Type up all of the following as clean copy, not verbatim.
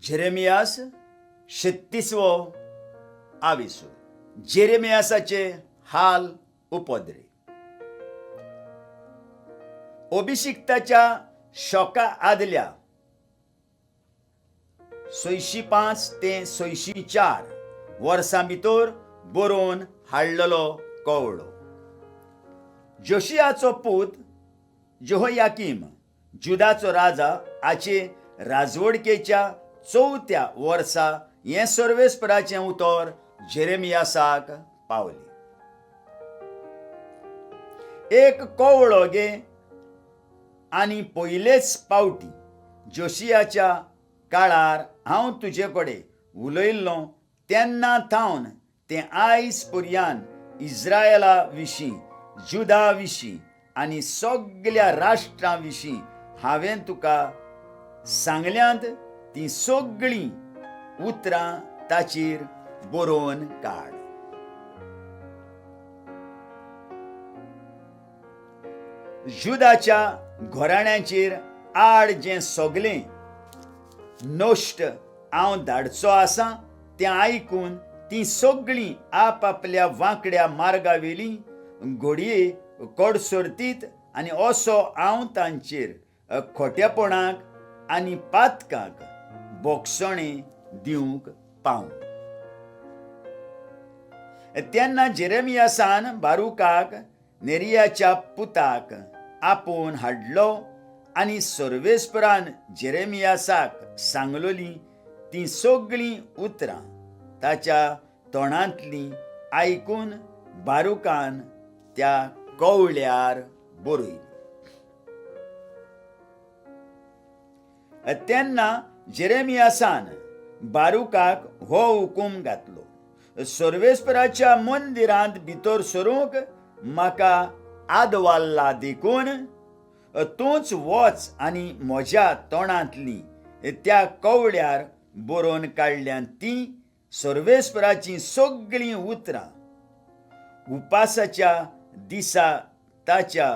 जेरेमियास 36वो आविसू. जेरेमियासाचे हाल उपद्रे. अभिषिक्ताच्या शोका आदल्या 605 ते 604 वर्सां भितर बरोवन हाडलेलो कवळो. जोशियाचो पूत जेहोयाकीम जुदाचो राजा हाचे राजवडकेच्या 4थ्या वर्सा हे सर्वेस्पराचें उतर जेरेमियासाक पावले. एक कवळो गे आनी पयलेच पावटी जोशियाच्या काळार हांव तुजे कडेन उलयल्लो तेन्ना थावन ते आयज पर्यंत इस्रायेला विशीं, जुदा विशीं आनी सगळ्या राष्ट्रां विशीं हांवें तुका सांगल्यांत तीं सगळीं उतरां ताचेर बरोवन काड. जुदाच्या घराण्यांचेर आड जें सगळें नश्ट हांव धाडचो आसां तें आयकून तीं सगळीं आपआपल्या वांकड्या मार्गावेलीं घोडये कडसरतीत आनी असो हांव तांचेर खोटेपणाक आनी पातकाक बोगसणें दिवंक पावूं. तेन्ना जेरेमियासान बारूकाक नेरियाच्या पुताक आपोवन हाडलो आनी सर्वेस्परान जेरेमियासाक सांगलोलीं तीं सगळीं उतरां ताच्या तोंडांतलीं आयकून बारूकान त्या कवळ्यार बरयलीं. तेन्ना जेरेमियासान बारूकाक हो हुकूम घातलो. सर्वेस्पराच्या मंदिरांत भितर सरूंक म्हाका आदवाल्ला देखून तूंच वच आनी म्हज्या तोंडांतलीं त्या कवळ्यार बरोवन काडल्यान तीं सर्वेस्पराचीं सगळीं उतरां उपासाच्या दिसा ताच्या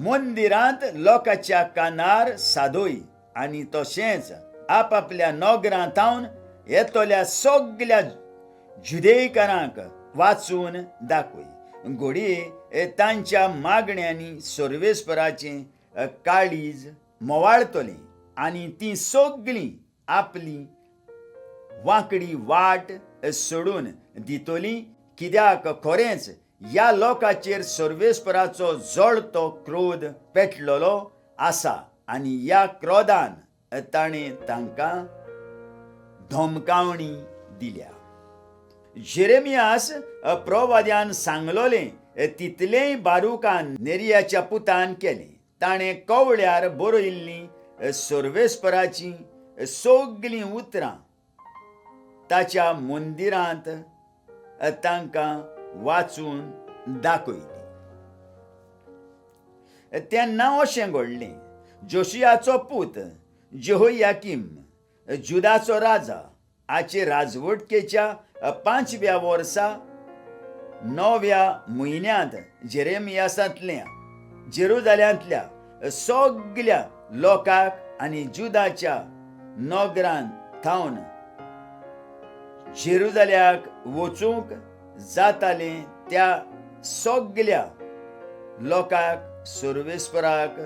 मंदिरांत लोकांच्या कानार सादोय आनी तशेंच आपआपल्या नगरां थावन येतल्या सगळ्या जुदेयकारांक वाचून दाखय. घोडये तांच्या मागण्यांनी सर्वेस्पराचें काळीज मोवाळतलें आनी तीं सगळीं आपली वांकडी वाट सोडून दितलीं, कित्याक खरेंच ह्या लोकांचेर सर्वेस्पराचो जळतो क्रोध पेटलेलो आसा आनी ह्या क्रोधान ताणें तांकां धमकावणी दिल्या. जेरेमियास प्रवाद्यान सांगलोलें तितलेंय बारूकान नेरियाच्या पुतान केलें. ताणें कवळ्यार बरयल्लीं सर्वेस्पराचीं सगळीं उतरां ताच्या मंदिरांत तांकां वाचून दाखयलीं. तेन्ना अशें घडलें, जोशियाचो पूत जेहोयाकीम जुदाचो राजा हाचे राजवटकेच्या 5व्या वर्सा 9व्या म्हयन्यांत जेरेमियासांतल्या जेरुजाल्यांतल्या सगळ्या लोकांक आनी जुदाच्या नगरांत थावन जेरुजाल्याक वचूंक जातालें त्या सगळ्या लोकांक सर्वेस्पराक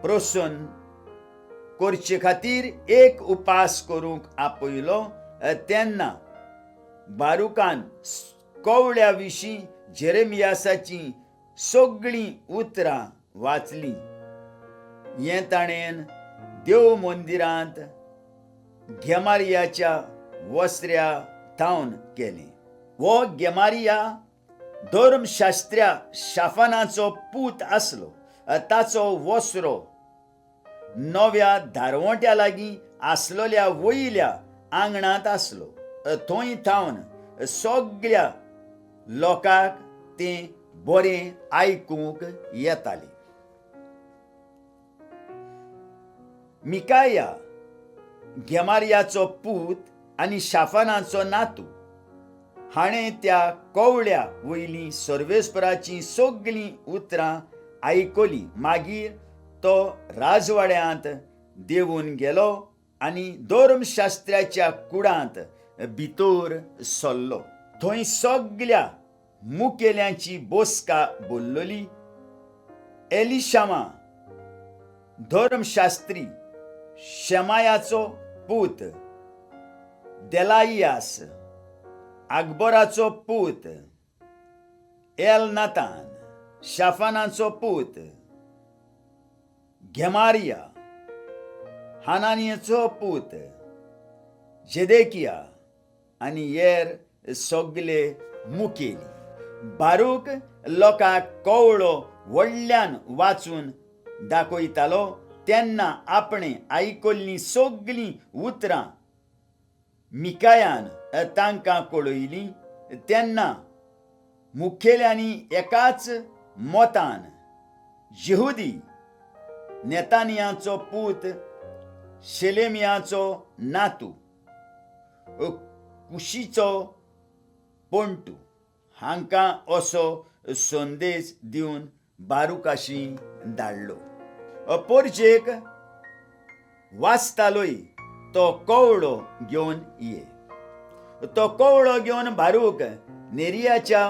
प्रसन्न करचे खातीर एक उपास करूंक आपयलो. तेन्ना बारूकान कवळ्या विशीं जेरेमियासाचीं सगळीं उतरां वाचलीं. हें ताणें देव मंदिरांत गेमारियाच्या वस्त्र्या थावन केलें. हो गेमारिया धर्मशास्त्र्या शाफानाचो पूत आसलो. ताचो वस्रो नव्या धारवट्या लागीं आसलेल्या वयल्या आंगणांत आसलो. थंय थावन सगळ्या लोकांक तें बरें आयकूंक येतालें. मिकाया गेमारियाचो पूत आनी शाफानाचो नातू हाणें त्या कवळ्या वयलीं सर्वेस्पराचीं सगळीं उतरां आयकलीं. मागीर तो राजवाड्यांत देंवून गेलो आनी धर्मशास्त्राच्या कुडांत भितर सरलो. थंय सगळ्या मुखेल्यांची बसका बोल्लोली. एलिशामा धर्मशास्त्री, शेमायाचो पूत देलाइयास, अकबराचो पूत एलनातान, शाफानाचो पूत गेमारिया, हानानियाचो पूत जेदेकिया आनी हेर सगळे मुखेली. बारूक लोकांक कवळो व्हडल्यान वाचून दाखयतालो तेन्ना आपणे आयकल्लीं सगळीं उतरां मिकायान तांकां कळयलीं. तेन्ना मुखेल्यांनी एकाच मोतान यहुदी नेतानियाचो पूत शेलेमियाचो नातू कुशीचो पोंटू हांकां असो संदेश दिवन बारूकाशी धाडलो. पोरजेक वाचतालोय तो कवळो घेवन ये. तो कवळो घेवन बारूक नेरियाच्या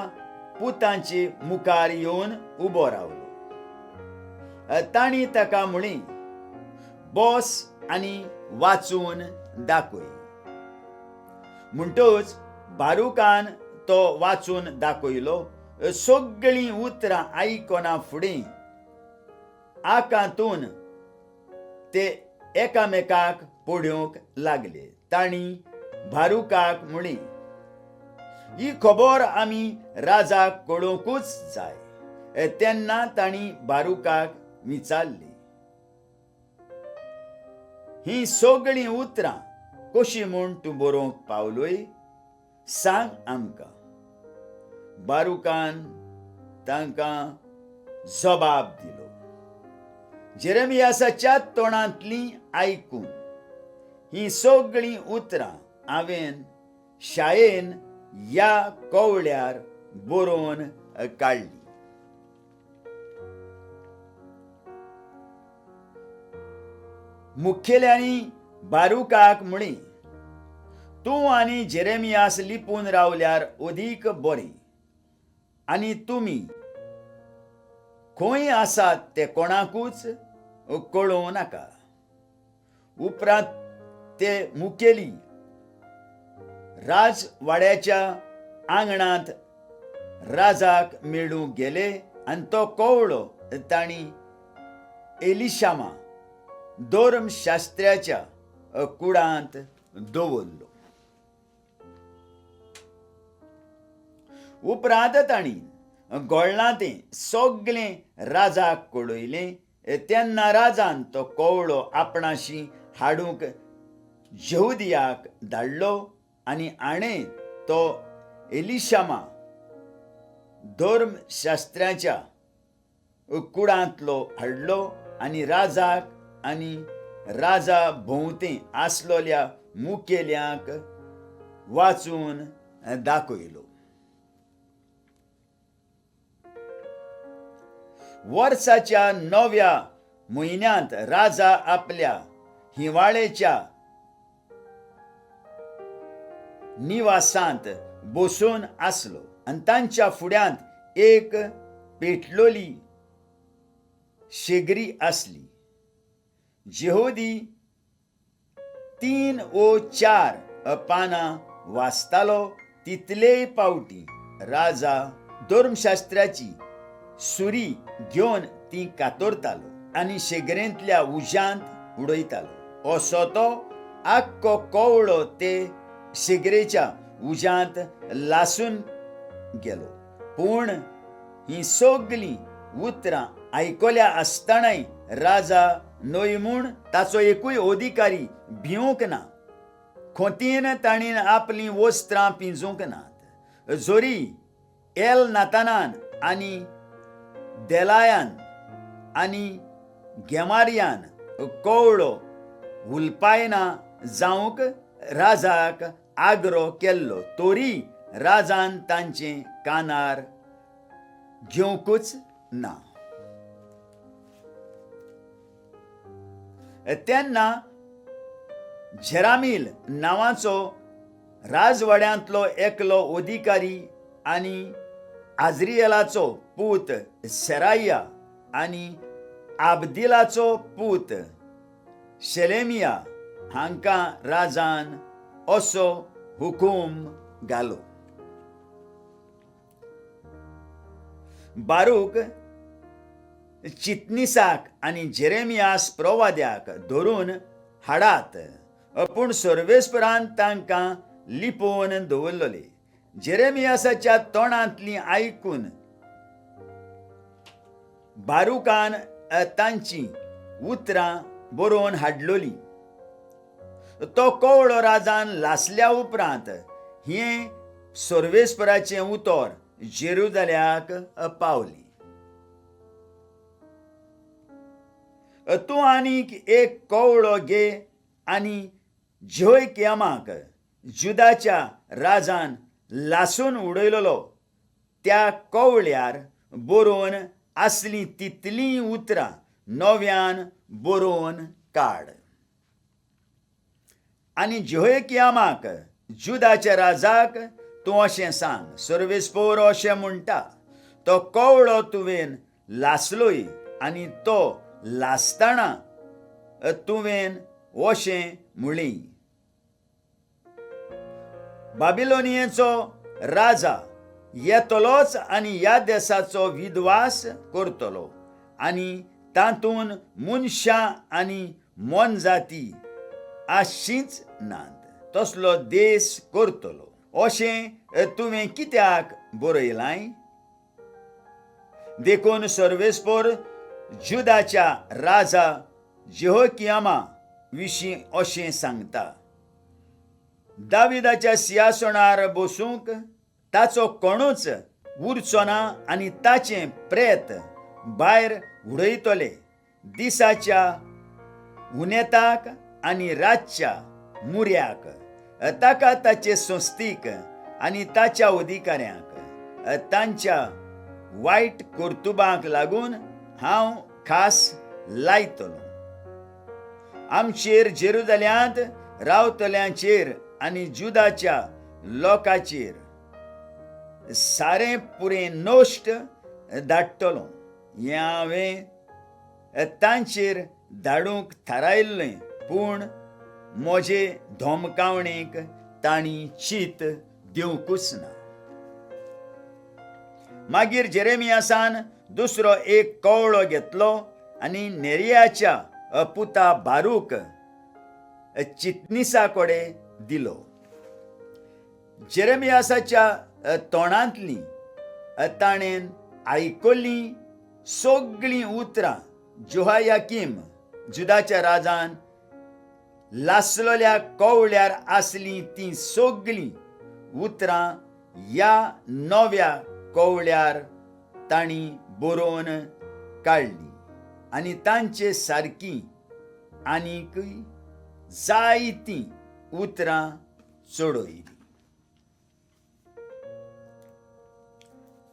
पुतांचे मुखार येवन उबो रावलो. तांणी ताका म्हळें, बस आनी वाचून दाखय. म्हणटच बारूकान तो वाचून दाखयलो. सगळीं उतरां आयकना फुडें आकांतून ते एकामेकाक पळोवंक लागले. तांणी बारूकाक म्हळें, ही खबर आमी राजाक कळोवंकूच जाय. तेन्ना तांणी बारूकाक विचारली, ही सगळीं उतरां कशीं म्हूण तूं बरोवंक पावलोय, सांग आमकां. बारूकान तांकां जबाब दिलो, जेरेमियासाच्या तोंडांतलीं आयकून ही सगळीं उतरां हांवें शायेन ह्या कवळ्यार बरोवन काडली. मुखेल्यांनी बारूकाक म्हळें, तूं आनी जेरेमियास लिपून रावल्यार अदीक बरें, आनी तुमी खंय आसात ते कोणाकूच कळोवं नाका. उपरांत ते मुखेली राजवाड्याच्या आंगणांत राजाक मेळूंक गेले आनी तो कवळो तांणी एलिशामा धर्मशास्त्राच्या कुडांत दवरलो. उपरांत तांणी गोळ्ळांतें सगळें राजाक कळयलें. तेन्ना राजान तो कवळो आपणाशी हाडूंक यहुदियाक धाडलो आनी हाणें तो एलिशामा धर्मशास्त्राच्या कुडांतलो हाडलो आनी राजाक आनी राजा भोंवतें आसलोल्या मुखेल्यांक वाचून दाखयलो. वर्साच्या 9व्या म्हयन्यांत राजा आपल्या हिवाळेच्या निवासांत बसून आसलो आनी तांच्या फुड्यांत एक पेटलोली शेगरी आसली. यहुदी 3 वा 4 पानां वाचतालो तितलेय पावटी राजा धर्मशास्त्राची सुरी घेवन ती कातरतालो आनी शेगरेंतल्या उज्यांत उडयतालो. असो तो आख्खो कवळो ते शेगरेच्या उज्यांत लासून गेलो. पूण ही सगळीं उतरां आयकल्या आसतनाय राजा न्हय म्हूण ताचो एकूय अधिकारी भिवूंक ना. खोतीन ताणीन आपलीं वस्त्रां पिंजूंक नात. जोरी एलनातानान आनी देलायान आनी गेमारियान कवळो हुलपायना जावंक राजाक आग्रो केल्लो तोरी राजान तांचे कानार घेवंकूच ना. तेन्ना झेरामील नांवाचो राजवाड्यांतलो एकलो अधिकारी आनी आज्रिएलाचो पूत सेराया आनी आबदिलाचो पूत शेलेमिया हांकां राजान असो हुकूम घालो. बारूक चितनिसाक आनी जेरेमियास प्रवाद्याक धरून हाडात, पूण सर्वेस्परान तांकां लिपोवन दवरलोले. जेरेमियासाच्या तोंडांतलीं आयकून बारूकान तांची उतरां बरोवन हाडलोली. तो कवळो राजान लासल्या उपरांत हे सर्वेस्पराचें उतर जेरुजाल्याक पावली. तूं आनीक एक कवळो घे आनी जेहोयाकीमाक जुदाच्या राजान लासून उडयलोलो त्या कवळ्यार बरोवन आसलीं तितलीं उतरां नव्यान बरोवन काड. आनी जेहोयाकीमाक जुदाच्या राजाक तूं अशें सांग, सर्वेस्पोर अशें म्हणटा, तो कवळो तुवें लासलोय आनी तो लासतना तुवें अशें म्हळें, बाबिलोनियेचो राजा येतलोच आनी ह्या देशाचो विध्वास करतलो आनी तातूंत मनशां आनी मोनजाती आशीच नात, तसलो देश करतलो. अशें तुवें कित्याक बरयलां? देखून सर्वेस्पोर जुदाच्या राजा जेहोयाकीमा विशीं अशें सांगता, दाविदाच्या सिंहासनार बसूंक ताचो कोणूच उरचो ना आनी ताचें प्रेत भायर उडयतले. दिसाच्या उनेताक आनी रातच्या मुऱ्याक ताका ताचे संस्थीक आनी ताच्या अधिकाऱ्यांक तांच्या वायट कर्तुबांक लागून हांव खास लायतलो. आमचेर जेरुजाल्यांत रावतल्यांचेर आनी जुदाच्या लोकांचेर सारें पुरें नश्ट धाडटलो. हें हांवें तांचेर धाडूंक थारायिल्लें, पूण म्हजे धमकावणेक तांणी चीत दिवंकूच ना. मागीर जेरेमियासान दुसरो एक कवळो घेतलो आनी नेरियाच्या पुता बारूक चितनिसा कडेन दिलो. जेरेमियासाच्या तोंडांतलीं ताणें आयकल्लीं सगळीं उतरां जेहोयाकीम जुदाच्या राजान लासलेल्या कवळ्यार आसलीं तीं सगळीं उतरां ह्या नव्या कवळ्यार तांणी बरोवन काडलीं आनी तांचे सारकीं आनीकय जायतीं उतरां चडयलीं.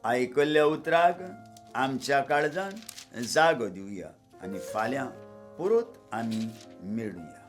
आयकल्ल्या उतराक आमच्या काळजान जागो दिवया आनी फाल्यां परत आमी मेळुया.